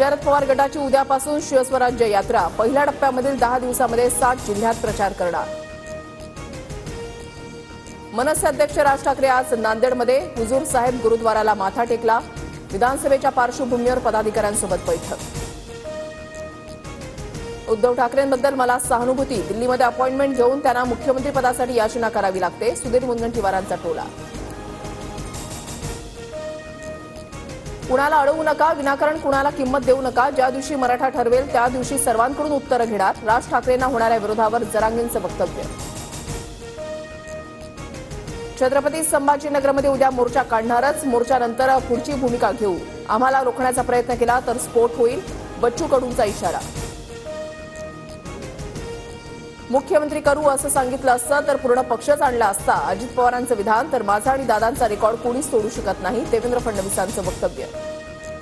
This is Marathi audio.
शरद पवार गटाची उद्यापासून शिवस्वराज्य यात्रा पहिल्या टप्प्यामधील 10 दिवसांमध्ये 60 जिल्ह्यात प्रचार करणार। मनसे अध्यक्ष राज ठाकरे आज नांदेडमध्ये हुजूर साहेब गुरुद्वाराला माथा टेकला। विधानसभेच्या पार्श्वभूमीवर पदाधिकाऱ्यांसोबत बैठक। उद्धव ठाकरेंबद्दल मला सहानुभूती, दिल्लीमध्ये अपॉइंटमेंट घेऊन त्यांना मुख्यमंत्री पदासाठी याचना करावी लागते, सुधीर मुनगंटीवारांचा टोला। कुणाला अडवू नका, विनाकारण कुणाला किंमत देऊ नका, ज्या दिवशी मराठा ठरवेल त्या दिवशी सर्वांकडून उत्तरं घेणार, राज ठाकरेंना होणाऱ्या विरोधावर जरांगेंचं वक्तव्य। छत्रपती संभाजीनगरमध्ये उद्या मोर्चा काढणारच, मोर्चानंतर पुढची भूमिका घेऊ, आम्हाला रोखण्याचा प्रयत्न केला तर स्फोट होईल, बच्चू कडूंचा इशारा। मुख्यमंत्री करू असं सांगितलं असतं तर पूर्ण पक्षच आणला असता, अजित पवारांचं विधान। तर माझा आणि दादांचा रेकॉर्ड कोणीच तोडू शकत नाही, देवेंद्र फडणवीसांचं वक्तव्य।